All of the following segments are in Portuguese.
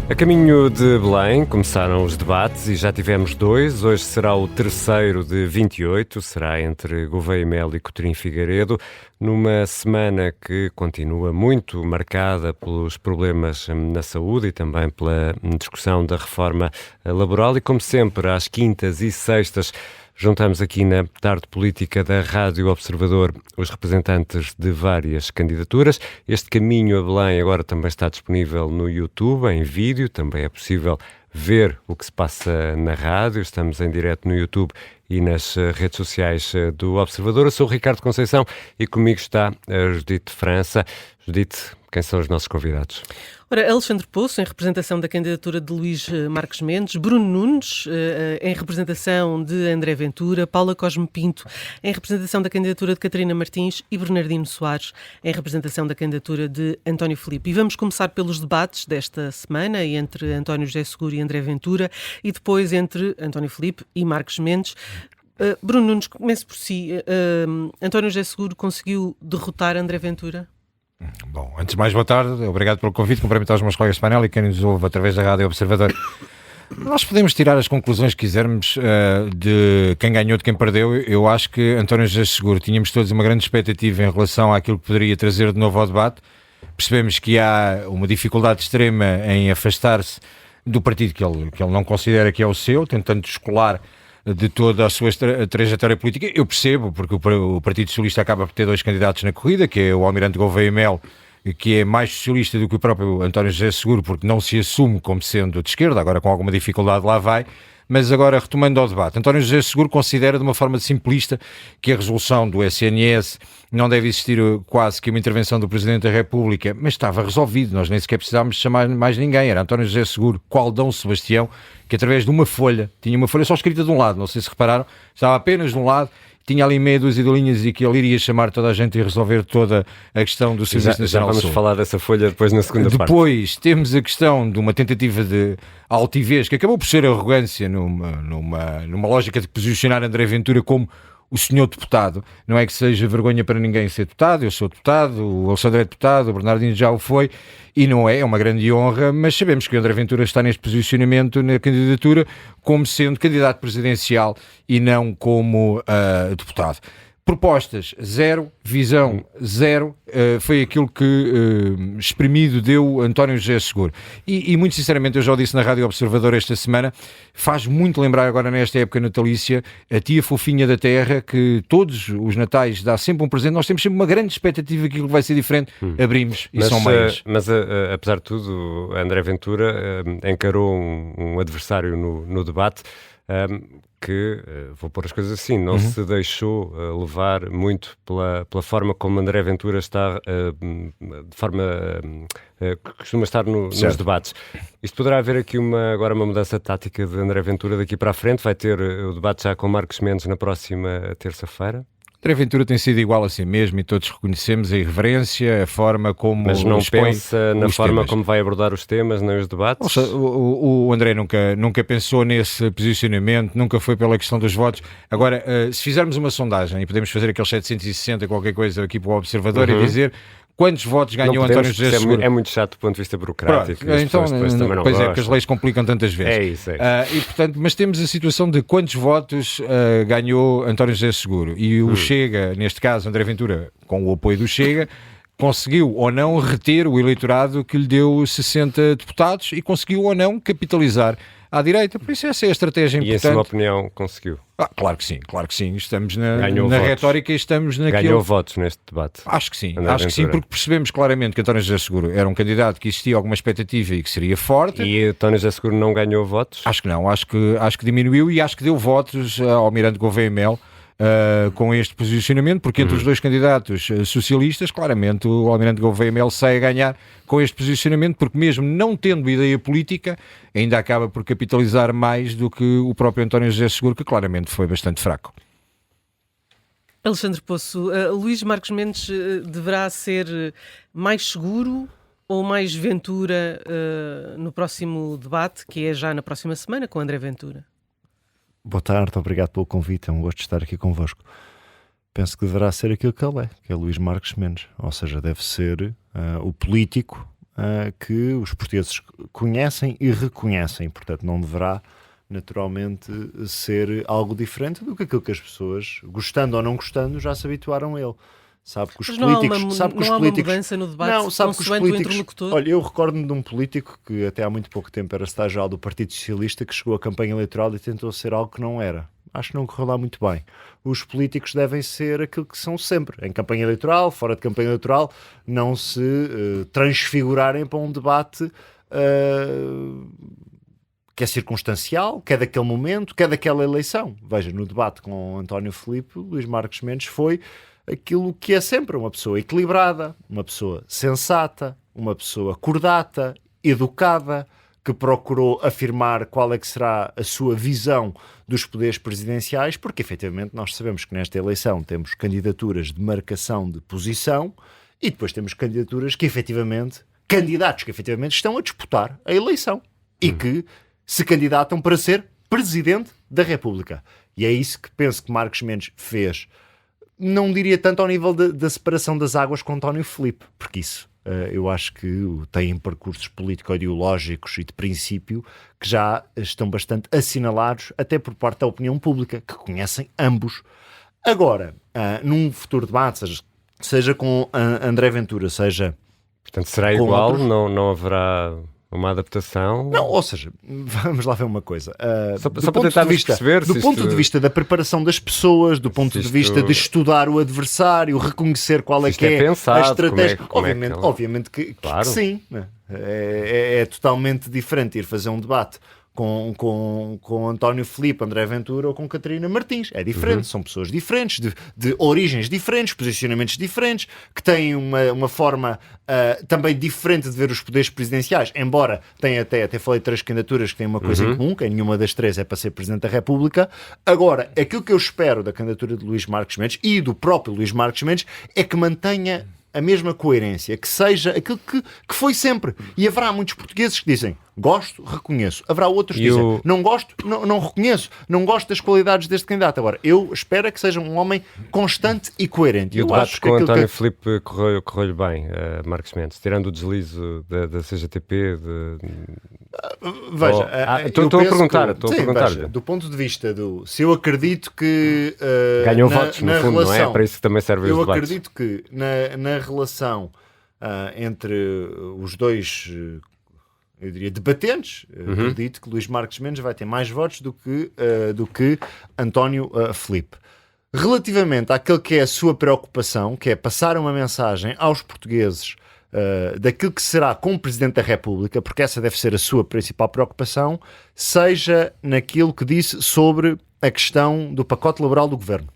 A caminho de Belém começaram os debates e já tivemos dois. Hoje será o terceiro de 28, será entre Gouveia Melo e Coutinho Figueiredo, numa semana que continua muito marcada pelos problemas na saúde e também pela discussão da reforma laboral. E como sempre, às quintas e sextas, juntamos aqui na Tarde Política da Rádio Observador os representantes de várias candidaturas. Este caminho a Belém agora também está disponível no YouTube, em vídeo. Também é possível ver o que se passa na rádio. Estamos em direto no YouTube e nas redes sociais do Observador. Eu sou o Ricardo Conceição e comigo está a Judite França. Judite, quem são os nossos convidados? Ora, Alexandre Poço, em representação da candidatura de Luís Marques Mendes, Bruno Nunes, em representação de André Ventura, Paula Cosme Pinto, em representação da candidatura de Catarina Martins e Bernardino Soares, em representação da candidatura de António Filipe. E vamos começar pelos debates desta semana, entre António José Seguro e André Ventura, e depois entre António Filipe e Marques Mendes. Bruno Nunes, comece por si. António José Seguro conseguiu derrotar André Ventura? Bom, antes de mais, boa tarde, obrigado pelo convite, cumprimentar os meus colegas de painel e quem nos ouve através da Rádio Observador. Nós podemos tirar as conclusões que quisermos de quem ganhou, de quem perdeu. Eu acho que António José Seguro, tínhamos todos uma grande expectativa em relação àquilo que poderia trazer de novo ao debate. Percebemos que há uma dificuldade extrema em afastar-se do partido que ele não considera que é o seu, tentando descolar de toda a sua trajetória política. Eu percebo, porque o Partido Socialista acaba por ter dois candidatos na corrida, que é o Almirante Gouveia Melo, que é mais socialista do que o próprio António José Seguro, porque não se assume como sendo de esquerda, agora com alguma dificuldade lá vai. Mas agora, retomando ao debate, António José Seguro considera de uma forma simplista que a resolução do SNS não deve existir quase que uma intervenção do Presidente da República, mas estava resolvido, nós nem sequer precisávamos chamar mais ninguém, era António José Seguro, qual Dom Sebastião, que através de uma folha, tinha uma folha só escrita de um lado, não sei se repararam, estava apenas de um lado, tinha ali meia dúzia de linhas e que ele iria chamar toda a gente e resolver toda a questão do Serviço Nacional do Sul. Já vamos falar dessa folha depois na segunda parte. Depois temos a questão de uma tentativa de altivez, que acabou por ser arrogância numa lógica de posicionar André Ventura como o senhor deputado. Não é que seja vergonha para ninguém ser deputado, eu sou deputado, o Alexandre é deputado, o Bernardino já o foi, e não é uma grande honra, mas sabemos que o André Ventura está neste posicionamento na candidatura como sendo candidato presidencial e não como deputado. Propostas, zero. Visão, zero. Foi aquilo que exprimido deu António José Seguro. E muito sinceramente, eu já o disse na Rádio Observador esta semana, faz muito lembrar agora nesta época natalícia a tia fofinha da terra, que todos os natais dá sempre um presente. Nós temos sempre uma grande expectativa que aquilo vai ser diferente. Abrimos e são meias. Mas apesar de tudo, André Ventura encarou um adversário no debate que, vou pôr as coisas assim, não se deixou levar muito pela forma como André Ventura está, de forma costuma estar nos debates. Isto poderá haver aqui agora uma mudança tática de André Ventura daqui para a frente? Vai ter o debate já com Marques Mendes na próxima terça-feira? André Ventura tem sido igual a si mesmo e todos reconhecemos a irreverência, a forma como mas não pensa na forma como vai abordar os temas, nem os debates? O André nunca pensou nesse posicionamento, nunca foi pela questão dos votos. Agora, se fizermos uma sondagem, e podemos fazer aqueles 760, qualquer coisa aqui para o Observador e dizer quantos votos ganhou António José Seguro. É muito chato do ponto de vista burocrático. Então, pois é, porque as leis complicam tantas vezes. É isso. E, portanto, mas temos a situação de quantos votos ganhou António José Seguro. E o Chega, neste caso, André Ventura, com o apoio do Chega, conseguiu ou não reter o eleitorado que lhe deu 60 deputados e conseguiu ou não capitalizar à direita. Por isso essa é a estratégia importante. E em sua opinião conseguiu? Claro que sim. Estamos na retórica e estamos naquilo... Ganhou votos neste debate? Acho que sim, porque percebemos claramente que António José Seguro era um candidato que existia alguma expectativa e que seria forte. E António José Seguro não ganhou votos? Acho que não, acho que diminuiu e acho que deu votos ao Almirante Gouveia Melo com este posicionamento, porque entre os dois candidatos socialistas, claramente o Almirante Gouveia Melo sai a ganhar com este posicionamento, porque mesmo não tendo ideia política, ainda acaba por capitalizar mais do que o próprio António José Seguro, que claramente foi bastante fraco. Alexandre Poço, Luís Marques Mendes deverá ser mais seguro ou mais Ventura no próximo debate, que é já na próxima semana, com André Ventura? Boa tarde, obrigado pelo convite, é um gosto de estar aqui convosco. Penso que deverá ser aquilo que é Luís Marques Mendes, ou seja, deve ser o político que os portugueses conhecem e reconhecem, portanto não deverá naturalmente ser algo diferente do que aquilo que as pessoas, gostando ou não gostando, já se habituaram a ele. Sabe que os Mas políticos, não há uma mudança no debate não, sabe que os consoante o políticos, interlocutor? olha, eu recordo-me de um político que até há muito pouco tempo era estagiário do Partido Socialista, que chegou à campanha eleitoral e tentou ser algo que não era. Acho que não correu lá muito bem. Os políticos devem ser aquilo que são sempre, em campanha eleitoral, fora de campanha eleitoral, não se transfigurarem para um debate que é circunstancial, que é daquele momento, que é daquela eleição. Veja, no debate com António Filipe, Luís Marques Mendes foi aquilo que é sempre uma pessoa equilibrada, uma pessoa sensata, uma pessoa cordata, educada, que procurou afirmar qual é que será a sua visão dos poderes presidenciais, porque efetivamente nós sabemos que nesta eleição temos candidaturas de marcação de posição e depois temos candidaturas que efetivamente, candidatos que efetivamente estão a disputar a eleição e que se candidatam para ser Presidente da República. E é isso que penso que Marques Mendes fez. Não diria tanto ao nível da separação das águas com António Filipe, porque isso eu acho que tem percursos político-ideológicos e de princípio que já estão bastante assinalados até por parte da opinião pública, que conhecem ambos. Agora, num futuro debate, seja com André Ventura, seja Portanto, será com igual? outros... Não haverá uma adaptação? Não, ou seja, vamos lá ver uma coisa. Só para tentarmos perceber do ponto de vista da preparação das pessoas, do ponto de vista de estudar o adversário, reconhecer qual é que é pensado, a estratégia. obviamente que claro. sim. É totalmente diferente ir fazer um debate com António Filipe, André Ventura ou com Catarina Martins. É diferente, são pessoas diferentes, de origens diferentes, posicionamentos diferentes, que têm uma forma também diferente de ver os poderes presidenciais, embora tenha até falei de 3 candidaturas que têm uma coisa em comum, que nenhuma das 3 é para ser Presidente da República. Agora, aquilo que eu espero da candidatura de Luís Marques Mendes e do próprio Luís Marques Mendes é que mantenha a mesma coerência, que seja aquilo que foi sempre. E haverá muitos portugueses que dizem gosto, reconheço. Haverá outros que dizem não gosto, não reconheço. Não gosto das qualidades deste candidato. Agora, eu espero que seja um homem constante e coerente. E o debate com António Filipe correu-lhe bem, Marques Mendes, tirando o deslize da CGTP. Veja, estou a perguntar. Veja, do ponto de vista se eu acredito que ganhou votos, no fundo, relação, não é? Para isso que também serve eu os debates. Eu acredito que na relação entre os dois, eu diria, debatentes, acredito que Luís Marques Mendes vai ter mais votos do que António Filipe. Relativamente àquilo que é a sua preocupação, que é passar uma mensagem aos portugueses daquilo que será como Presidente da República, porque essa deve ser a sua principal preocupação, seja naquilo que disse sobre a questão do pacote laboral do Governo,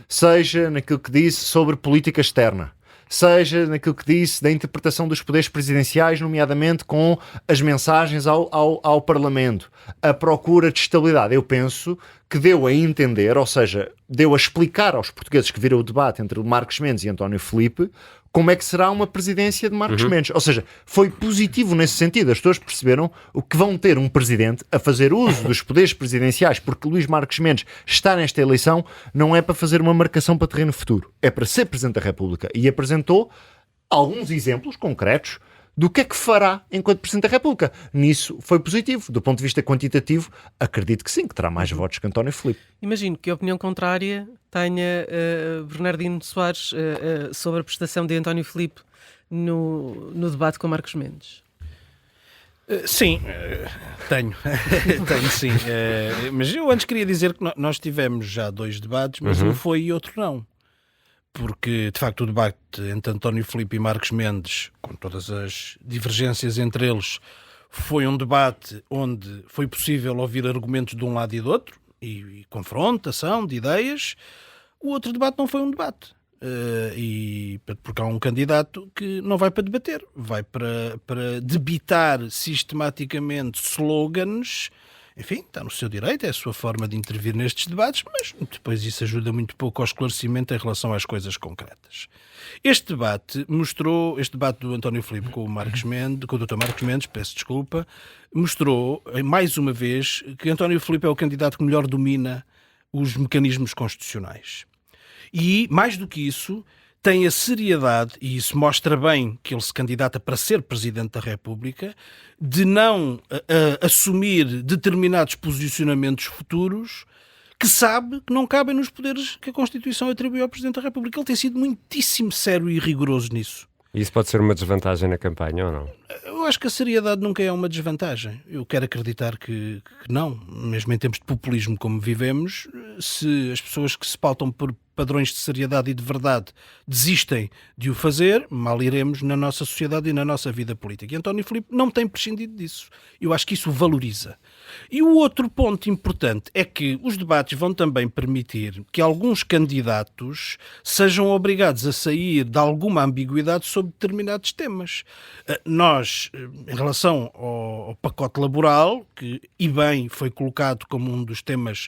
seja naquilo que disse sobre política externa, seja naquilo que disse da interpretação dos poderes presidenciais, nomeadamente com as mensagens ao Parlamento, a procura de estabilidade. Eu penso que deu a entender, ou seja, deu a explicar aos portugueses que viram o debate entre Marques Mendes e António Filipe como é que será uma presidência de Marques Mendes. Ou seja, foi positivo nesse sentido. As pessoas perceberam o que vão ter um presidente a fazer uso dos poderes presidenciais, porque Luís Marques Mendes está nesta eleição, não é para fazer uma marcação para terreno futuro, é para ser Presidente da República. E apresentou alguns exemplos concretos do que é que fará enquanto Presidente da República. Nisso foi positivo. Do ponto de vista quantitativo, acredito que sim, que terá mais votos que António Filipe. Imagino que a opinião contrária tenha Bernardino Soares sobre a prestação de António Filipe no debate com Marcos Mendes. Sim, tenho. Tenho sim. Mas eu antes queria dizer que nós tivemos já 2 debates, mas um foi e outro não. Porque, de facto, o debate entre António Filipe e Marcos Mendes, com todas as divergências entre eles, foi um debate onde foi possível ouvir argumentos de um lado e do outro, e confrontação de ideias. O outro debate não foi um debate. Porque há um candidato que não vai para debater, vai para debitar sistematicamente slogans enfim, está no seu direito, é a sua forma de intervir nestes debates, mas depois isso ajuda muito pouco ao esclarecimento em relação às coisas concretas. Este debate do António Filipe com o Dr. Marcos Mendes, peço desculpa, mostrou, mais uma vez, que António Filipe é o candidato que melhor domina os mecanismos constitucionais. E, mais do que isso, tem a seriedade, e isso mostra bem que ele se candidata para ser Presidente da República, de não assumir determinados posicionamentos futuros que sabe que não cabem nos poderes que a Constituição atribui ao Presidente da República. Ele tem sido muitíssimo sério e rigoroso nisso. E isso pode ser uma desvantagem na campanha ou não? Eu acho que a seriedade nunca é uma desvantagem. Eu quero acreditar que não. Mesmo em tempos de populismo como vivemos, se as pessoas que se pautam por padrões de seriedade e de verdade desistem de o fazer, mal iremos na nossa sociedade e na nossa vida política. E António Filipe não tem prescindido disso. Eu acho que isso o valoriza. E o outro ponto importante é que os debates vão também permitir que alguns candidatos sejam obrigados a sair de alguma ambiguidade sobre determinados temas. Nós, em relação ao pacote laboral, que e bem foi colocado como um dos temas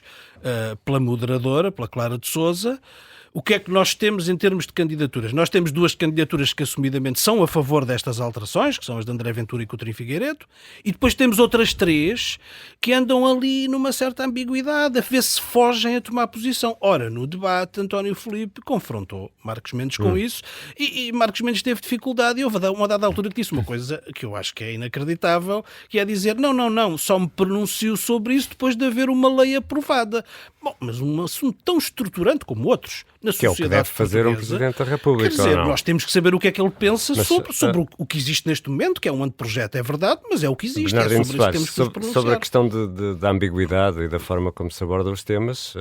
pela moderadora, pela Clara de Sousa, o que é que nós temos em termos de candidaturas? Nós temos duas candidaturas que assumidamente são a favor destas alterações, que são as de André Ventura e Coutinho Figueiredo, e depois temos outras três que andam ali numa certa ambiguidade, a ver se fogem a tomar posição. Ora, no debate, António Filipe confrontou Marcos Mendes com isso, e Marcos Mendes teve dificuldade, e houve uma dada altura que disse uma coisa que eu acho que é inacreditável, que é dizer, não, só me pronuncio sobre isso depois de haver uma lei aprovada. Bom, mas um assunto tão estruturante como outros, na que é o que deve fazer um Presidente da República. Quer dizer, ou não? nós temos que saber o que é que ele pensa sobre o que existe neste momento, que é um anteprojeto, é verdade, mas é o que existe. Bernardino É sobre isso que temos que nos pronunciar. sobre a questão da ambiguidade e da forma como se abordam os temas,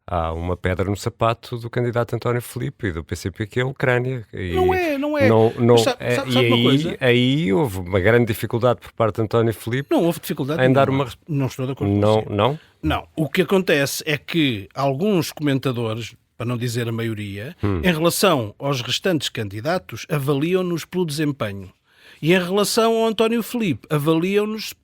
há uma pedra no sapato do candidato António Filipe e do PCP, que é a Ucrânia. E não é. Mas sabe uma coisa? Aí houve uma grande dificuldade por parte de António Filipe Não houve dificuldade em dar nenhuma. uma... Não estou de acordo com você. Não? Não, o que acontece é que alguns comentadores, para não dizer a maioria, em relação aos restantes candidatos, avaliam-nos pelo desempenho. E em relação ao António Filipe, avaliam-nos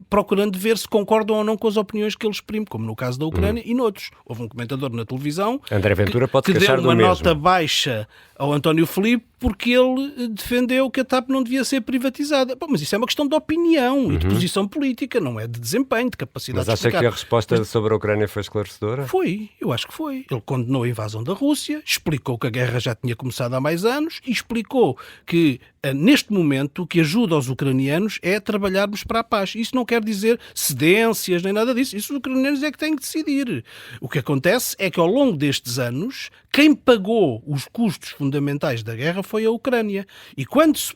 procurando ver se concordam ou não com as opiniões que ele exprime, como no caso da Ucrânia e noutros. Houve um comentador na televisão André Ventura pode que queixar deu do uma mesmo. nota baixa ao António Filipe porque ele defendeu que a TAP não devia ser privatizada. Bom, mas isso é uma questão de opinião e de posição política, não é de desempenho, de capacidade Mas de acha explicar. que a resposta sobre a Ucrânia foi esclarecedora? Foi, eu acho que foi. Ele condenou a invasão da Rússia, explicou que a guerra já tinha começado há mais anos e explicou que, neste momento, o que ajuda aos ucranianos é trabalharmos para a paz. Isso não quer dizer cedências nem nada disso. Isso os ucranianos é que têm que decidir. O que acontece é que, ao longo destes anos, quem pagou os custos fundamentais da guerra foi a Ucrânia. E quando se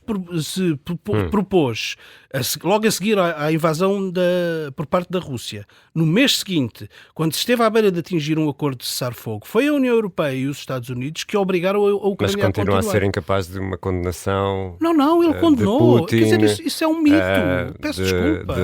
propôs, logo a seguir à invasão por parte da Rússia, no mês seguinte, quando se esteve à beira de atingir um acordo de cessar-fogo, foi a União Europeia e os Estados Unidos que obrigaram a Ucrânia Mas continua a a continuar. ser incapaz de uma condenação... Não, ele condenou. Putin, Quer dizer, isso é um mito. Peço desculpa.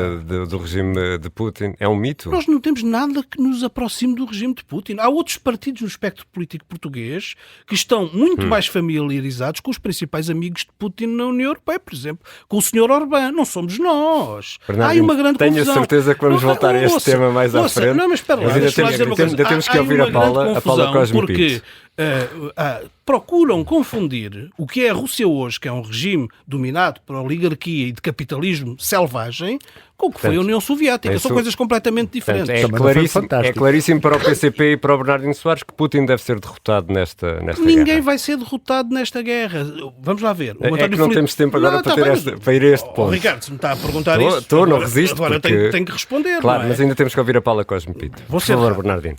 Do regime de Putin. É um mito? Nós não temos nada que nos aproxime do regime de Putin. Há outros partidos no espectro político português que estão muito mais familiarizados com os principais amigos de Putin na União Europeia, por exemplo, com o Sr. Orbán. Não somos nós. Há aí uma grande tenho confusão. a certeza que vamos voltar a este tema mais à frente. Não, mas espera lá, Mas ainda deixa-me lá dizer uma coisa. ainda temos que Há ouvir uma a Paula grande confusão Cosme porque Pinto. procuram confundir o que é a Rússia hoje, que é um regime dominado por oligarquia e de capitalismo selvagem, com o que foi a União Soviética. São coisas completamente diferentes. É claríssimo para o PCP e para o Bernardino Soares que Putin deve ser derrotado nesta Ninguém guerra. vai ser derrotado nesta guerra. Vamos lá ver. É que não temos tempo agora para ir a este ponto. Ricardo, se me está a perguntar isso... Não resisto. Agora porque... tenho que responder. Claro, não é? mas ainda temos que ouvir a Paula Cosme Pinto. Vou Por ser favor, rápido. Bernardino.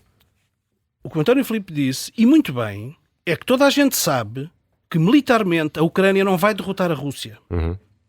O que o António Filipe disse, e muito bem, é que toda a gente sabe que militarmente a Ucrânia não vai derrotar a Rússia.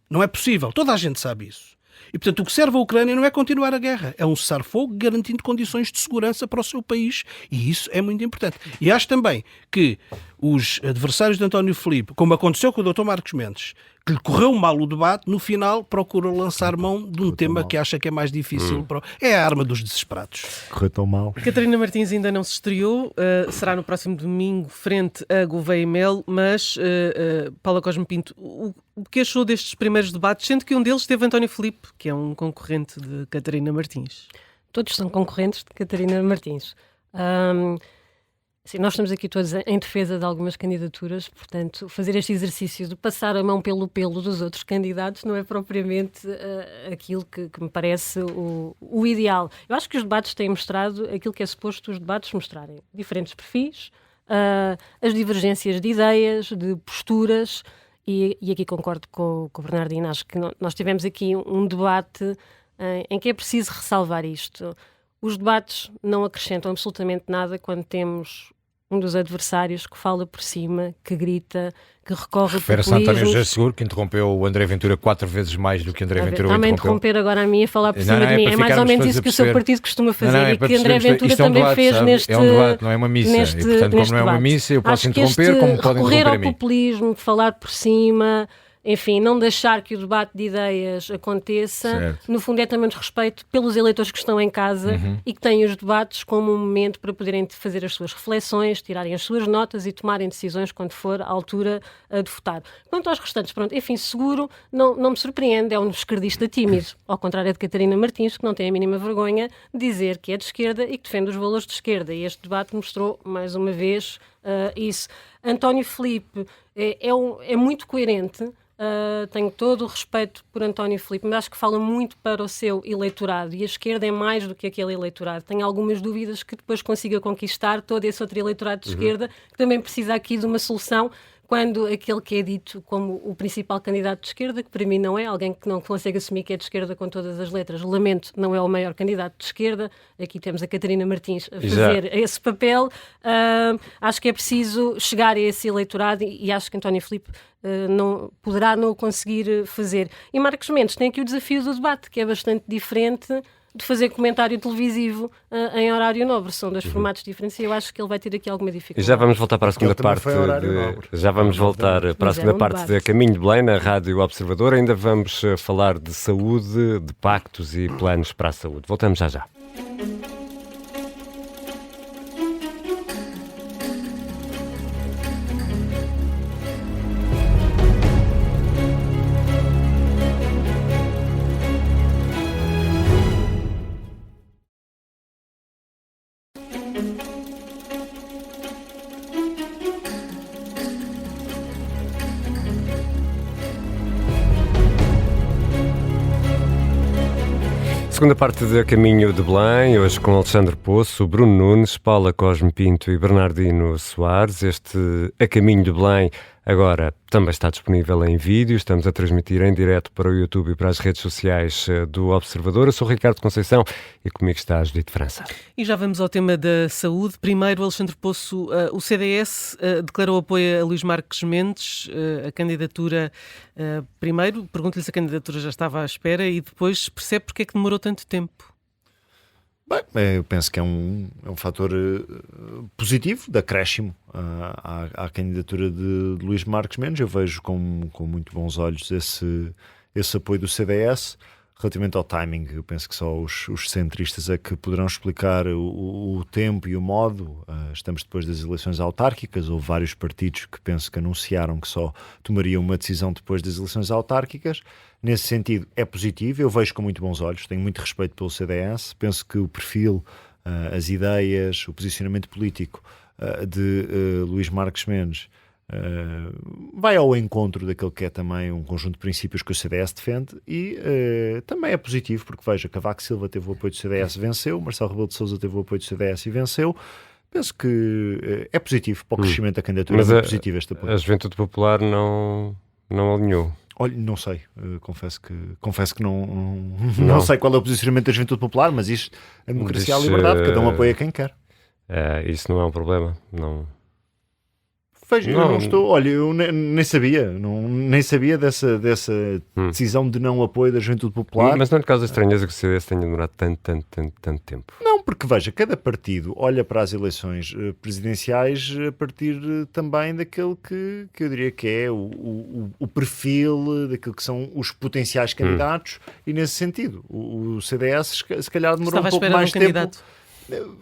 Não é possível. Toda a gente sabe isso. E, portanto, o que serve à Ucrânia não é continuar a guerra. É um cessar-fogo garantindo condições de segurança para o seu país. E isso é muito importante. E acho também que os adversários de António Filipe, como aconteceu com o Dr. Marcos Mendes, que lhe correu mal o debate, no final procuram lançar mão de um tema que acha que é mais difícil. É a arma dos desesperados. Correu tão mal. Catarina Martins ainda não se estreou, será no próximo domingo frente a Gouveia e Mel, mas Paula Cosme Pinto, o que achou destes primeiros debates, sendo que um deles teve António Filipe, que é um concorrente de Catarina Martins? Todos são concorrentes de Catarina Martins. Sim, nós estamos aqui todos em defesa de algumas candidaturas, portanto, fazer este exercício de passar a mão pelo pelo dos outros candidatos não é propriamente aquilo que me parece o ideal. Eu acho que os debates têm mostrado aquilo que é suposto os debates mostrarem. Diferentes perfis, as divergências de ideias, de posturas, e aqui concordo com o Bernardino. Acho que nós tivemos aqui um debate em que é preciso ressalvar isto. Os debates não acrescentam absolutamente nada quando temos um dos adversários que fala por cima, que grita, que recorre ao Refere-se a António José Seguro, que interrompeu o André Ventura 4 vezes mais do que André Ventura o Está-me a interrompeu. interromper agora a mim a falar por cima de mim. para É mais ou ficarmos menos todos isso a que o seu perceber. partido costuma fazer É e para que André percebermos, Ventura isto é um também debate, fez sabe? neste É um debate, não é uma missa. neste- E, portanto, neste como não é uma debate. missa, eu posso Acho que interromper, como podem recorrer interromper a ao mim. populismo, falar por cima, enfim, não deixar que o debate de ideias aconteça, Certo. no fundo é também desrespeito pelos eleitores que estão em casa e que têm os debates como um momento para poderem fazer as suas reflexões, tirarem as suas notas e tomarem decisões quando for a altura de votar. Quanto aos restantes, pronto, enfim, Seguro não me surpreende, é um esquerdista tímido, ao contrário de Catarina Martins, que não tem a mínima vergonha de dizer que é de esquerda e que defende os valores de esquerda, e este debate mostrou, mais uma vez, isso. António Filipe é muito coerente. Tenho todo o respeito por António Filipe, mas acho que fala muito para o seu eleitorado, e a esquerda é mais do que aquele eleitorado. Tenho algumas dúvidas que depois consiga conquistar todo esse outro eleitorado de esquerda, que também precisa aqui de uma solução, quando aquele que é dito como o principal candidato de esquerda, que para mim não é, alguém que não consegue assumir que é de esquerda com todas as letras, lamento, não é o maior candidato de esquerda. Aqui temos a Catarina Martins a fazer esse papel. Acho que é preciso chegar a esse eleitorado e acho que António Filipe poderá não o conseguir fazer. E Marcos Mendes tem aqui o desafio do debate, que é bastante diferente de fazer comentário televisivo em horário nobre. São dois formatos diferentes e eu acho que ele vai ter aqui alguma E dificuldade. já vamos voltar para a segunda Ele também parte. foi horário nobre. Já vamos voltar para a Mas é segunda um parte debate. da Caminho de Belém, na Rádio Observador. Ainda vamos falar de saúde, de pactos e planos para a saúde. Voltamos já já. Segunda parte de A Caminho de Belém, hoje com Alexandre Poço, Bruno Nunes, Paula Cosme Pinto e Bernardino Soares. Este A Caminho de Belém agora também está disponível em vídeo. Estamos a transmitir em direto para o YouTube e para as redes sociais do Observador. Eu sou Ricardo Conceição e comigo está a Judite França. E já vamos ao tema da saúde. Primeiro, Alexandre Poço, o CDS declarou apoio a Luís Marques Mendes, a candidatura. Primeiro, pergunto-lhe se a candidatura já estava à espera e depois percebe porque é que demorou tanto tempo. Bem, eu penso que é um fator positivo de acréscimo à candidatura de Luís Marques Mendes. Eu vejo com muito bons olhos esse apoio do CDS. Relativamente ao timing, eu penso que só os centristas é que poderão explicar o tempo e o modo. Estamos depois das eleições autárquicas. Houve vários partidos que penso que anunciaram que só tomariam uma decisão depois das eleições autárquicas. Nesse sentido, é positivo. Eu vejo com muito bons olhos. Tenho muito respeito pelo CDS. Penso que o perfil, as ideias, o posicionamento político de Luís Marques Mendes vai ao encontro daquele que é também um conjunto de princípios que o CDS defende e também é positivo porque veja, Cavaco Silva teve o apoio do CDS e venceu, Marcelo Rebelo de Sousa teve o apoio do CDS e venceu. Penso que é positivo para o crescimento da candidatura. Mas é muito positivo este apoio. A Juventude Popular não alinhou. Olha, não sei, confesso que não sei qual é o posicionamento da Juventude Popular, mas isto, a democracia e a liberdade, cada um apoia quem quer. Isso não é um problema, não. Veja, eu não estou. Olha, eu nem sabia dessa decisão de não apoio da Juventude Popular. Mas não lhe causa estranheza que o CDS tenha demorado tanto tempo? Não, porque veja, cada partido olha para as eleições presidenciais a partir também daquele que eu diria que é o perfil, daquilo que são os potenciais candidatos, e nesse sentido, o CDS se calhar demorou um pouco mais tempo. Candidato.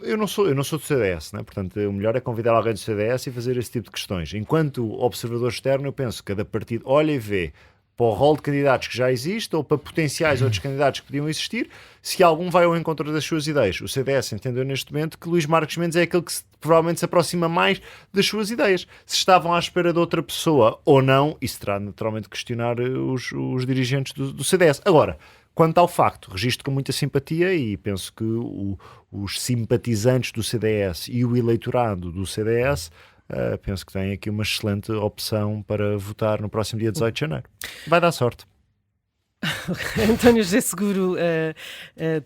Eu não sou do CDS, né? Portanto, o melhor é convidar alguém do CDS e fazer esse tipo de questões. Enquanto observador externo, eu penso que cada partido olha e vê para o rol de candidatos que já existe ou para potenciais outros candidatos que podiam existir, se algum vai ao encontro das suas ideias. O CDS entendeu neste momento que Luís Marques Mendes é aquele que provavelmente se aproxima mais das suas ideias. Se estavam à espera de outra pessoa ou não, isso terá naturalmente de questionar os dirigentes do CDS. Agora, quanto ao facto, registro com muita simpatia e penso que os simpatizantes do CDS e o eleitorado do CDS penso que têm aqui uma excelente opção para votar no próximo dia 18 de janeiro. Vai dar sorte. António José Seguro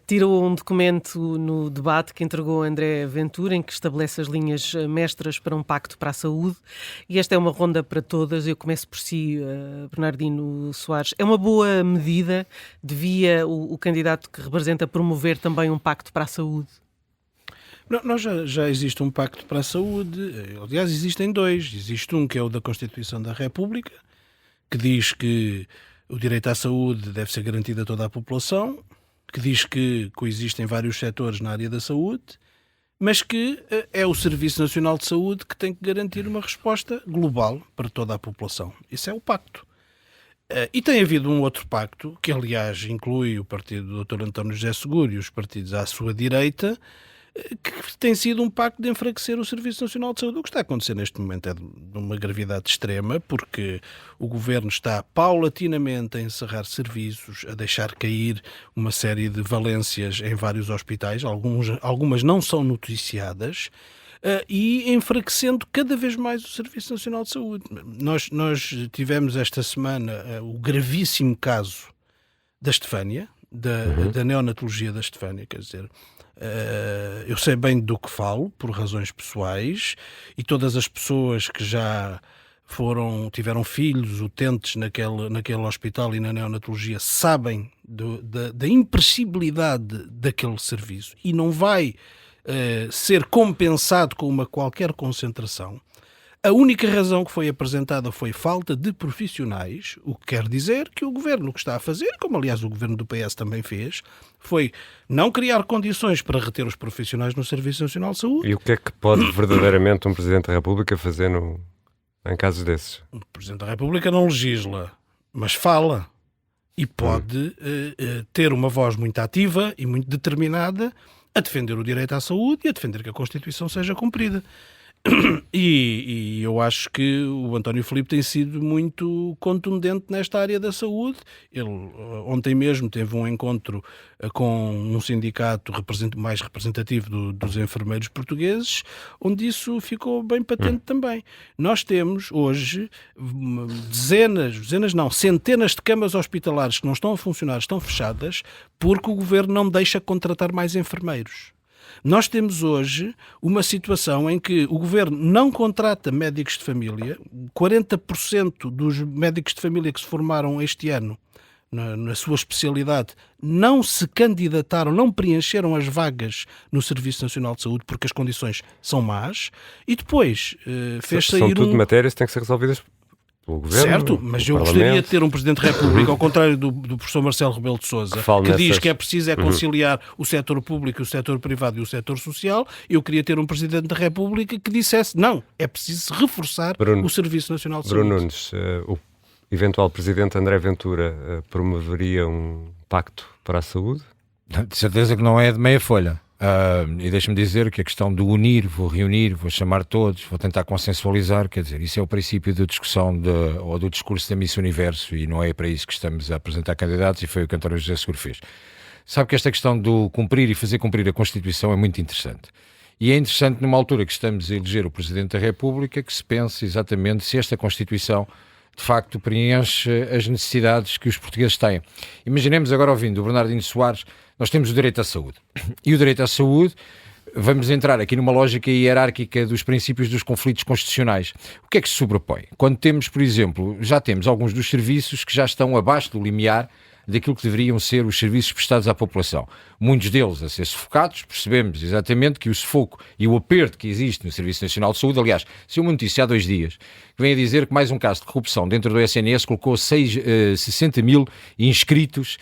tirou um documento no debate que entregou a André Ventura, em que estabelece as linhas mestras para um pacto para a saúde, e esta é uma ronda para todas. Eu começo por si, Bernardino Soares. É uma boa medida? Devia o candidato que representa promover também um pacto para a saúde? Nós já existe um pacto para a saúde. Aliás, existem dois. Existe um que é o da Constituição da República, que diz que o direito à saúde deve ser garantido a toda a população, que diz que coexistem vários setores na área da saúde, mas que é o Serviço Nacional de Saúde que tem que garantir uma resposta global para toda a população. Isso é o pacto. E tem havido um outro pacto, que aliás inclui o partido do Dr. António José Seguro e os partidos à sua direita, que tem sido um pacto de enfraquecer o Serviço Nacional de Saúde. O que está a acontecer neste momento é de uma gravidade extrema, porque o Governo está paulatinamente a encerrar serviços, a deixar cair uma série de valências em vários hospitais, algumas não são noticiadas, e enfraquecendo cada vez mais o Serviço Nacional de Saúde. Nós tivemos esta semana o gravíssimo caso da Estefânia, da neonatologia da Estefânia, quer dizer... eu sei bem do que falo, por razões pessoais, e todas as pessoas que já tiveram filhos utentes naquele hospital e na neonatologia sabem da imprescindibilidade daquele serviço, e não vai ser compensado com uma qualquer concentração. A única razão que foi apresentada foi falta de profissionais, o que quer dizer que o Governo que está a fazer, como aliás o Governo do PS também fez, foi não criar condições para reter os profissionais no Serviço Nacional de Saúde. E o que é que pode verdadeiramente um Presidente da República fazer em casos desses? O Presidente da República não legisla, mas fala. E pode ter uma voz muito ativa e muito determinada a defender o direito à saúde e a defender que a Constituição seja cumprida. E eu acho que o António Filipe tem sido muito contundente nesta área da saúde. Ele ontem mesmo teve um encontro com um sindicato mais representativo dos enfermeiros portugueses, onde isso ficou bem patente também. Nós temos hoje centenas de camas hospitalares que não estão a funcionar, estão fechadas, porque o Governo não deixa contratar mais enfermeiros. Nós temos hoje uma situação em que o Governo não contrata médicos de família. 40% dos médicos de família que se formaram este ano na sua especialidade não se candidataram, não preencheram as vagas no Serviço Nacional de Saúde porque as condições são más. E depois fez sair São tudo matérias que têm que ser resolvidas pelo Governo. Certo, mas eu gostaria de ter um Presidente da República, ao contrário do professor Marcelo Rebelo de Sousa, que diz que é preciso conciliar o setor público, o setor privado e o setor social. Eu queria ter um Presidente da República que dissesse, não, é preciso reforçar o Serviço Nacional de Saúde. Bruno Nunes, o eventual Presidente André Ventura promoveria um pacto para a saúde? De certeza que não é de meia folha. E deixa-me dizer que a questão de unir, vou reunir, vou chamar todos, vou tentar consensualizar, quer dizer, isso é o princípio da discussão ou do discurso da Miss Universo, e não é para isso que estamos a apresentar candidatos, e foi o que António José Seguro fez. Sabe que esta questão do cumprir e fazer cumprir a Constituição é muito interessante. E é interessante numa altura que estamos a eleger o Presidente da República que se pense exatamente se esta Constituição de facto preenche as necessidades que os portugueses têm. Imaginemos agora, ouvindo o Bernardino Soares, nós temos o direito à saúde. E o direito à saúde vamos entrar aqui numa lógica hierárquica dos princípios dos conflitos constitucionais. O que é que se sobrepõe? Quando temos, por exemplo, já temos alguns dos serviços que já estão abaixo do limiar daquilo que deveriam ser os serviços prestados à população. Muitos deles a ser sufocados, percebemos exatamente que o sufoco e o aperto que existe no Serviço Nacional de Saúde, aliás, saiu uma notícia há 2 dias, que vem a dizer que mais um caso de corrupção dentro do SNS colocou 60 mil inscritos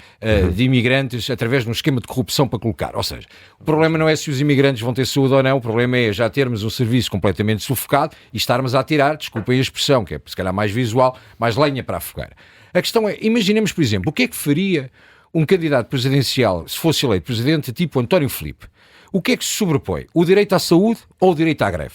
de imigrantes através de um esquema de corrupção para colocar. Ou seja, o problema não é se os imigrantes vão ter saúde ou não, o problema é já termos um serviço completamente sufocado e estarmos a tirar, desculpem a expressão, que é se calhar mais visual, mais lenha para a fogueira. A questão é, imaginemos, por exemplo, o que é que faria um candidato presidencial se fosse eleito presidente tipo António Filipe? O que é que se sobrepõe? O direito à saúde ou o direito à greve?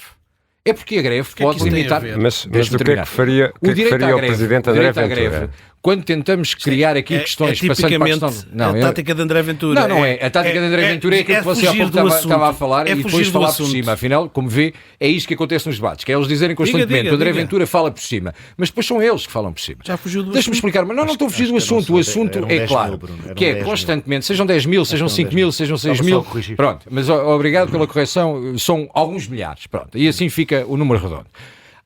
É porque a greve pode limitar... Mas o que é que faria o presidente André Ventura? Quando tentamos criar aqui questões... tipicamente a tática de André Ventura. Não é. A tática de André Ventura é aquilo que você há pouco estava a falar e depois falar por cima. Afinal, como vê, é isto que acontece nos debates, que é eles dizerem constantemente que André Ventura fala por cima, mas depois são eles que falam por cima. Já fugiu do Deixa-me explicar, mas não estou a fugir do assunto. O assunto é claro, que é constantemente, sejam 10 mil, sejam 5 mil, sejam 6 mil, pronto, mas obrigado pela correção, são alguns milhares, pronto, e assim fica o número redondo.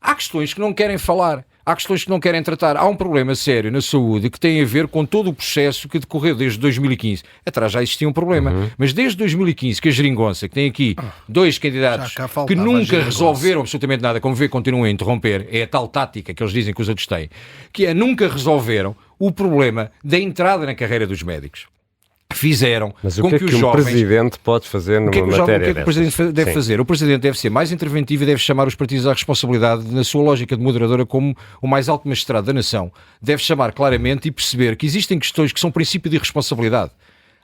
Há questões que não querem falar, há questões que não querem tratar. Há um problema sério na saúde que tem a ver com todo o processo que decorreu desde 2015. Atrás já existia um problema, mas desde 2015 que a geringonça, que tem aqui 2 candidatos que nunca resolveram absolutamente nada, como vê, continuam a interromper, é a tal tática que eles dizem que os outros têm, que é nunca resolveram o problema da entrada na carreira dos médicos. Fizeram mas com o que é que os um jovens... presidente pode fazer numa matéria O que é que o presidente deve fazer? O presidente deve ser mais interventivo e deve chamar os partidos à responsabilidade na sua lógica de moderadora como o mais alto magistrado da nação. Deve chamar claramente e perceber que existem questões que são princípio de irresponsabilidade.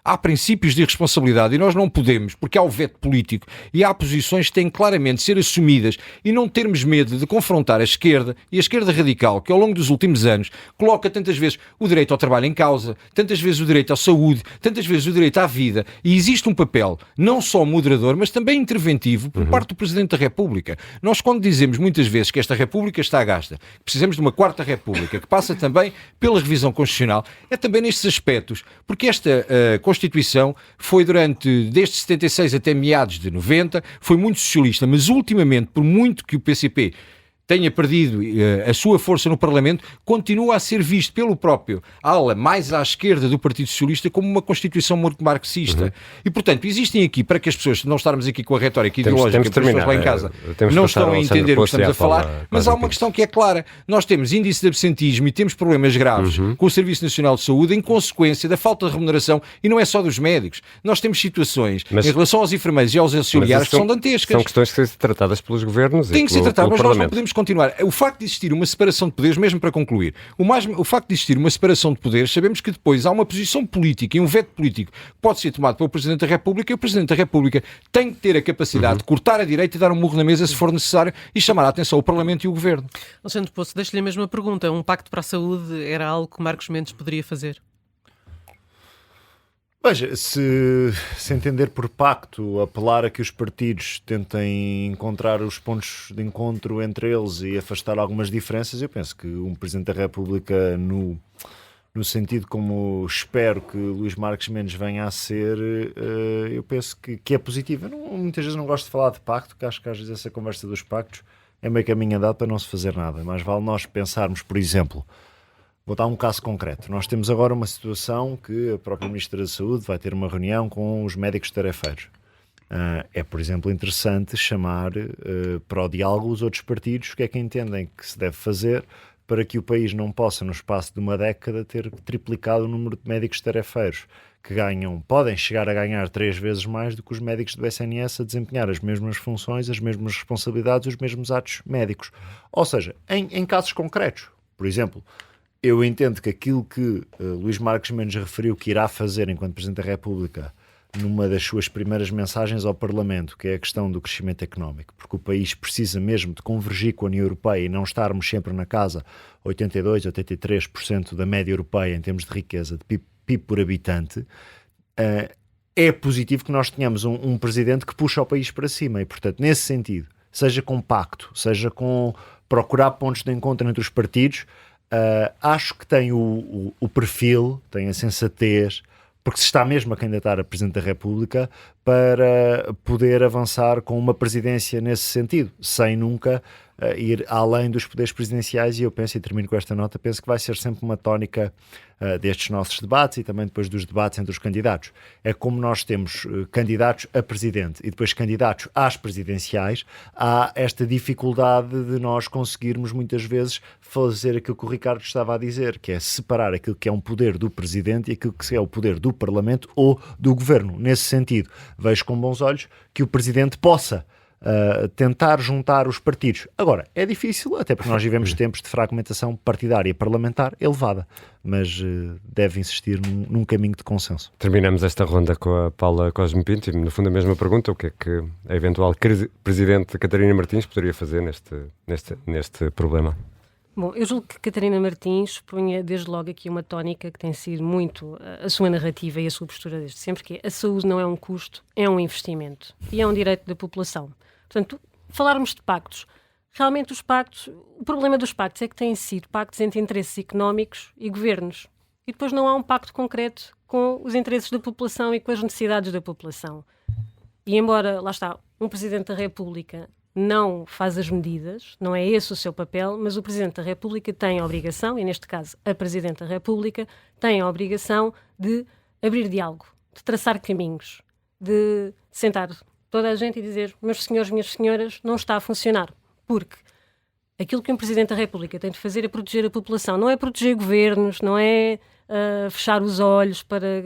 Há princípios de irresponsabilidade e nós não podemos, porque há o veto político e há posições que têm claramente de ser assumidas e não termos medo de confrontar a esquerda e a esquerda radical, que ao longo dos últimos anos coloca tantas vezes o direito ao trabalho em causa, tantas vezes o direito à saúde, tantas vezes o direito à vida, e existe um papel não só moderador, mas também interventivo por parte do Presidente da República. Nós, quando dizemos muitas vezes que esta República está gasta, precisamos de uma 4ª República, que passa também pela revisão constitucional, é também nestes aspectos, porque esta Constituição foi desde 76 até meados de 90, foi muito socialista, mas ultimamente, por muito que o PCP tenha perdido a sua força no Parlamento, continua a ser visto pelo próprio ala mais à esquerda do Partido Socialista como uma Constituição muito marxista. E, portanto, existem aqui, para que as pessoas, não estarmos aqui com a retórica ideológica, que as pessoas lá em casa não estão a entender o que estamos a falar, mas há uma questão que é clara. Nós temos índice de absentismo e temos problemas graves com o Serviço Nacional de Saúde em consequência da falta de remuneração, e não é só dos médicos. Nós temos situações em relação aos enfermeiros e aos auxiliares que são dantescas. São questões que têm de ser tratadas pelos governos Tem e que ser pelo tratado, mas nós Parlamento. não podemos continuar. O facto de existir uma separação de poderes, mesmo para concluir, o facto de existir uma separação de poderes, sabemos que depois há uma posição política e um veto político que pode ser tomado pelo Presidente da República, e o Presidente da República tem que ter a capacidade de cortar a direita e dar um murro na mesa se for necessário e chamar a atenção o Parlamento e o Governo. Alexandre Poço, deixo-lhe a mesma pergunta. Um pacto para a saúde era algo que Marcos Mendes poderia fazer? Veja, se entender por pacto, apelar a que os partidos tentem encontrar os pontos de encontro entre eles e afastar algumas diferenças, eu penso que um Presidente da República, no sentido como espero que Luís Marques Mendes venha a ser, eu penso que é positivo. Muitas vezes não gosto de falar de pacto, porque acho que às vezes essa conversa dos pactos é meio caminho andado para não se fazer nada. Mas vale nós pensarmos, por exemplo... Vou dar um caso concreto. Nós temos agora uma situação que a própria Ministra da Saúde vai ter uma reunião com os médicos tarefeiros. É, por exemplo, interessante chamar para o diálogo os outros partidos, o que é que entendem que se deve fazer para que o país não possa, no espaço de uma década, ter triplicado o número de médicos tarefeiros, que podem chegar a ganhar 3 vezes mais do que os médicos do SNS a desempenhar as mesmas funções, as mesmas responsabilidades, os mesmos atos médicos. Ou seja, em casos concretos, por exemplo... Eu entendo que aquilo que Luís Marques Mendes referiu que irá fazer enquanto Presidente da República numa das suas primeiras mensagens ao Parlamento, que é a questão do crescimento económico, porque o país precisa mesmo de convergir com a União Europeia e não estarmos sempre na casa 82, 83% da média europeia em termos de riqueza, de PIB por habitante, é positivo que nós tenhamos um Presidente que puxa o país para cima e, portanto, nesse sentido, seja com pacto, seja com procurar pontos de encontro entre os partidos, acho que tem o perfil, tem a sensatez, porque se está mesmo a candidatar a Presidente da República, para poder avançar com uma presidência nesse sentido, sem nunca ir além dos poderes presidenciais. E eu penso, e termino com esta nota, penso que vai ser sempre uma tónica destes nossos debates e também depois dos debates entre os candidatos. É como nós temos candidatos a presidente e depois candidatos às presidenciais, há esta dificuldade de nós conseguirmos muitas vezes fazer aquilo que o Ricardo estava a dizer, que é separar aquilo que é um poder do presidente e aquilo que é o poder do Parlamento ou do governo. Nesse sentido, vejo com bons olhos que o presidente possa tentar juntar os partidos. Agora, é difícil, até porque nós vivemos tempos de fragmentação partidária e parlamentar elevada, mas deve insistir num caminho de consenso. Terminamos esta ronda com a Paula Cosme Pinto e, no fundo, a mesma pergunta: o que é que a eventual presidente Catarina Martins poderia fazer neste problema? Bom, eu julgo que Catarina Martins punha desde logo aqui uma tónica que tem sido muito a sua narrativa e a sua postura desde sempre, que é: a saúde não é um custo, é um investimento e é um direito da população. Portanto, falarmos de pactos, realmente o problema dos pactos é que têm sido pactos entre interesses económicos e governos. E depois não há um pacto concreto com os interesses da população e com as necessidades da população. E embora, lá está, um Presidente da República não faz as medidas, não é esse o seu papel, mas o Presidente da República tem a obrigação, e neste caso a Presidente da República, tem a obrigação de abrir diálogo, de traçar caminhos, de sentar toda a gente e dizer: meus senhores, minhas senhoras, não está a funcionar. Porque aquilo que um Presidente da República tem de fazer é proteger a população, não é proteger governos, não é fechar os olhos para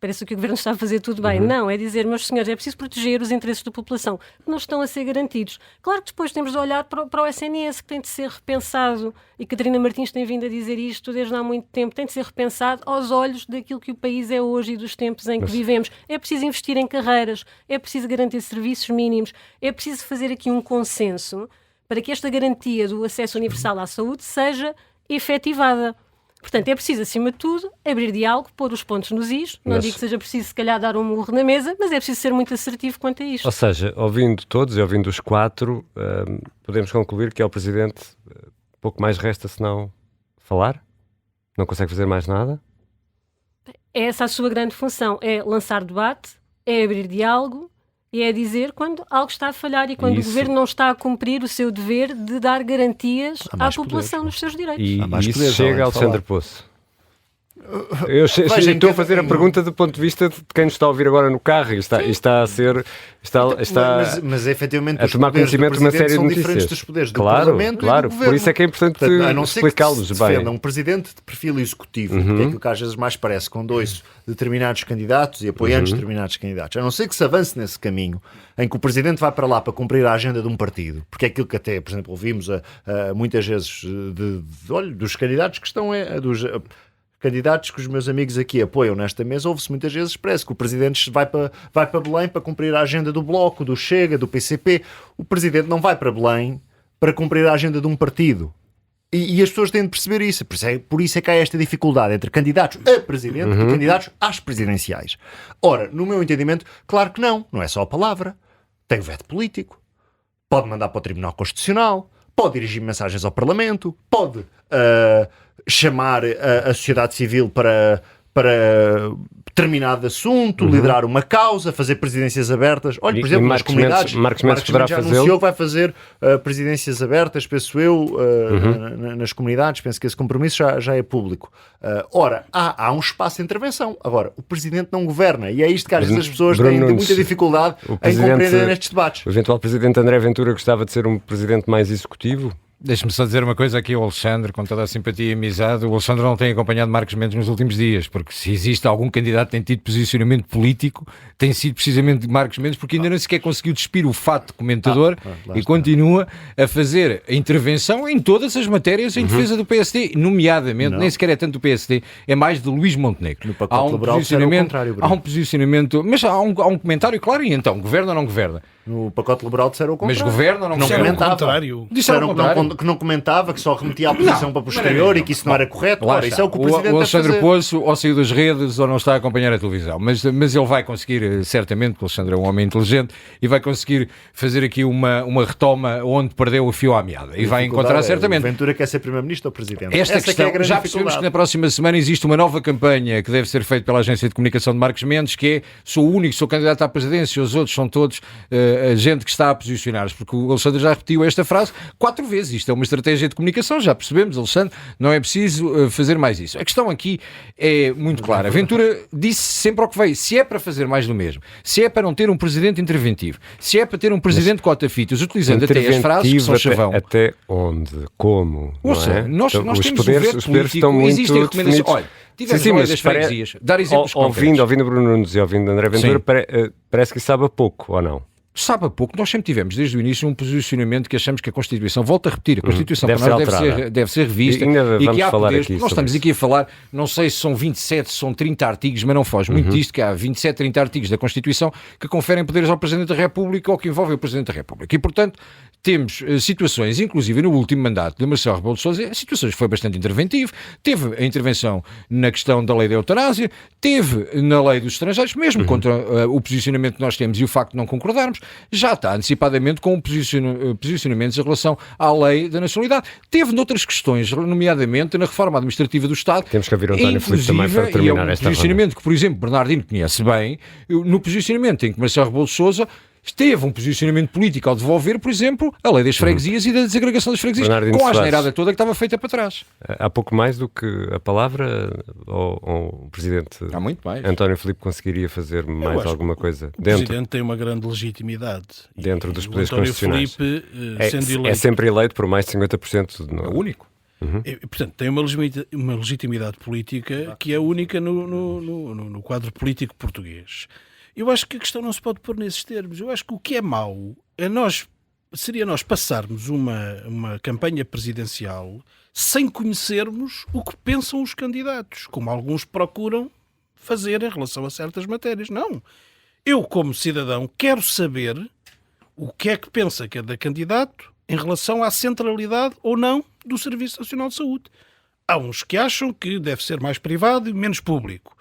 parece que o governo está a fazer tudo bem. Não, é dizer: meus senhores, é preciso proteger os interesses da população, que não estão a ser garantidos. Claro que depois temos de olhar para o SNS, que tem de ser repensado, e Catarina Martins tem vindo a dizer isto desde há muito tempo, tem de ser repensado aos olhos daquilo que o país é hoje e dos tempos em que vivemos. É preciso investir em carreiras, é preciso garantir serviços mínimos, é preciso fazer aqui um consenso para que esta garantia do acesso universal à saúde seja efetivada. Portanto, é preciso, acima de tudo, abrir diálogo, pôr os pontos nos is. Não digo que seja preciso, se calhar, dar um murro na mesa, mas é preciso ser muito assertivo quanto a isto. Ou seja, ouvindo todos e ouvindo os quatro, podemos concluir que ao Presidente pouco mais resta senão falar? Não consegue fazer mais nada? É essa a sua grande função, é lançar debate, é abrir diálogo e é dizer quando algo está a falhar e quando o Governo não está a cumprir o seu dever de dar garantias à população nos seus direitos. E isso chega a Alexandre Poço. Eu estou a fazer a pergunta do ponto de vista de quem nos está a ouvir agora no carro e está a ser mas efetivamente a tomar conhecimento de uma série de notícias. Diferentes dos poderes do Parlamento e do Governo. Por isso é que é importante explicá-los bem. Defenda um presidente de perfil executivo, que é aquilo que às vezes mais parece, com dois determinados candidatos e apoiantes de determinados candidatos. A não ser que se avance nesse caminho em que o presidente vai para lá para cumprir a agenda de um partido, porque é aquilo que até, por exemplo, ouvimos muitas vezes dos candidatos que estão candidatos que os meus amigos aqui apoiam nesta mesa, ouve-se muitas vezes, parece que o Presidente vai para Belém para cumprir a agenda do Bloco, do Chega, do PCP. O Presidente não vai para Belém para cumprir a agenda de um partido. E as pessoas têm de perceber isso. Por isso é que há esta dificuldade entre candidatos a Presidente e candidatos às presidenciais. Ora, no meu entendimento, claro que não é só a palavra. Tem o veto político, pode mandar para o Tribunal Constitucional, pode dirigir mensagens ao Parlamento, pode chamar a sociedade civil para determinado assunto, liderar uma causa, fazer presidências abertas. Olha, por exemplo, nas comunidades, Marcos Mendes já anunciou que vai fazer presidências abertas, penso eu, nas comunidades. Penso que esse compromisso já é público. Ora, há um espaço de intervenção. Agora, o Presidente não governa, e é isto que às vezes as pessoas têm muita dificuldade em compreender nestes debates. O eventual Presidente André Ventura gostava de ser um Presidente mais executivo? Deixe-me só dizer uma coisa aqui ao Alexandre, com toda a simpatia e amizade. O Alexandre não tem acompanhado Marcos Mendes nos últimos dias, porque se existe algum candidato que tem tido posicionamento político, tem sido precisamente Marcos Mendes, porque ainda não sequer conseguiu despir o fato de comentador e continua a fazer a intervenção em todas as matérias em defesa do PSD, nomeadamente, nem sequer é tanto do PSD, é mais de Luís Montenegro. No pacote liberal há um posicionamento, mas há um comentário, claro, e então, governa ou não governa? No pacote liberal disseram o contrário. Mas governa ou não governa? Disseram o contrário. Disseram o contrário. que não comentava, que só remetia a posição para posterior e que isso não era correto. Ora, isso é o que o Presidente o Alexandre deve fazer. Poço ou saiu das redes ou não está a acompanhar a televisão, mas ele vai conseguir, certamente, porque o Alexandre é um homem inteligente, e vai conseguir fazer aqui uma retoma onde perdeu o fio à meada. E vai encontrar certamente. O Ventura quer ser Primeiro-Ministro ou Presidente? Esta Essa questão, que é a grande já percebemos dificuldade. que na próxima semana existe uma nova campanha que deve ser feita pela Agência de Comunicação de Marcos Mendes, que é: sou o único, sou candidato à presidência, os outros são todos a gente que está a posicionar-se, porque o Alexandre já repetiu esta frase 4 vezes. Isto é uma estratégia de comunicação, já percebemos, Alexandre, não é preciso fazer mais isso. A questão aqui é muito clara. Ventura disse sempre ao que veio: se é para fazer mais do mesmo, se é para não ter um presidente interventivo, se é para ter um presidente cota-fitas, utilizando até as frases que são chavão. Até onde? Como? Ouça, não é? nós Os temos poderes, o ver os poderes estão político, muito existem recomendações. definidos. Olha, tivemos a lei das freguesias, dar exemplos concretos. Ouvindo Bruno Nunes e ouvindo André Ventura, parece que sabe a pouco, ou não? Sabe a pouco, nós sempre tivemos desde o início um posicionamento que achamos que a Constituição, volto a repetir, a Constituição Deve para nós ser deve ser revista, E ainda e vamos que há falar poderes, aqui nós sobre estamos isso. aqui a falar, não sei se são 27, se são 30 artigos, mas não foge muito disto, que há 27, 30 artigos da Constituição que conferem poderes ao Presidente da República ou que envolvem o Presidente da República. E, portanto, temos situações, inclusive no último mandato de Marcelo Rebelo de Sousa, situações que foi bastante interventivo, teve a intervenção na questão da lei da eutanásia, teve na lei dos estrangeiros, mesmo contra o posicionamento que nós temos e o facto de não concordarmos, já está antecipadamente com posicionamentos em relação à lei da nacionalidade. Teve noutras questões, nomeadamente na reforma administrativa do Estado. Temos que ouvir o António Filipe também para terminar esta posicionamento que, por exemplo, Bernardino conhece bem, no posicionamento em que Marcelo Rebelo de Sousa teve um posicionamento político ao devolver, por exemplo, a lei das freguesias e da desagregação das freguesias, Bernardino com a Soares. asneirada toda que estava feita para trás. Há pouco mais do que a palavra, ou o Presidente Há muito mais. António Filipe conseguiria fazer mais acho alguma coisa O dentro Presidente tem uma grande legitimidade. Dentro dos E poderes o António constitucionais. Filipe, É, sendo é eleito, sempre eleito por mais de 50%. É o único. portanto, tem uma legitimidade política que é única no quadro político português. Eu acho que a questão não se pode pôr nesses termos. Eu acho que o que é mau seria nós passarmos uma campanha presidencial sem conhecermos o que pensam os candidatos, como alguns procuram fazer em relação a certas matérias. Não. Eu, como cidadão, quero saber o que é que pensa cada candidato em relação à centralidade ou não do Serviço Nacional de Saúde. Há uns que acham que deve ser mais privado e menos público.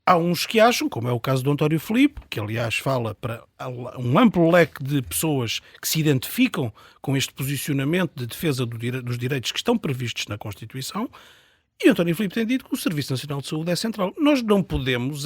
Há uns que acham, como é o caso do António Filipe, que aliás fala para um amplo leque de pessoas que se identificam com este posicionamento de defesa dos direitos que estão previstos na Constituição, e o António Filipe tem dito que o Serviço Nacional de Saúde é central. Nós não podemos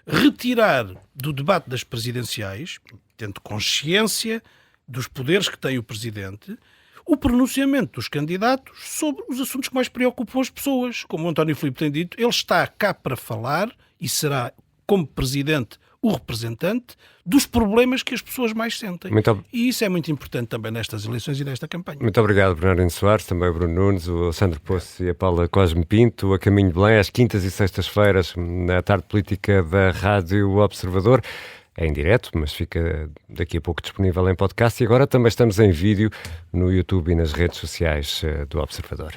retirar do debate das presidenciais, tendo consciência dos poderes que tem o Presidente, o pronunciamento dos candidatos sobre os assuntos que mais preocupam as pessoas. Como o António Filipe tem dito, ele está cá para falar e será, como Presidente, o representante dos problemas que as pessoas mais sentem. E isso é muito importante também nestas eleições e nesta campanha. Muito obrigado, Bernardino Soares, também o Bruno Nunes, o Alexandre Poço e a Paula Cosme Pinto, a Caminho de Belém, às quintas e sextas-feiras, na tarde política da Rádio Observador. É em direto, mas fica daqui a pouco disponível em podcast. E agora também estamos em vídeo no YouTube e nas redes sociais do Observador.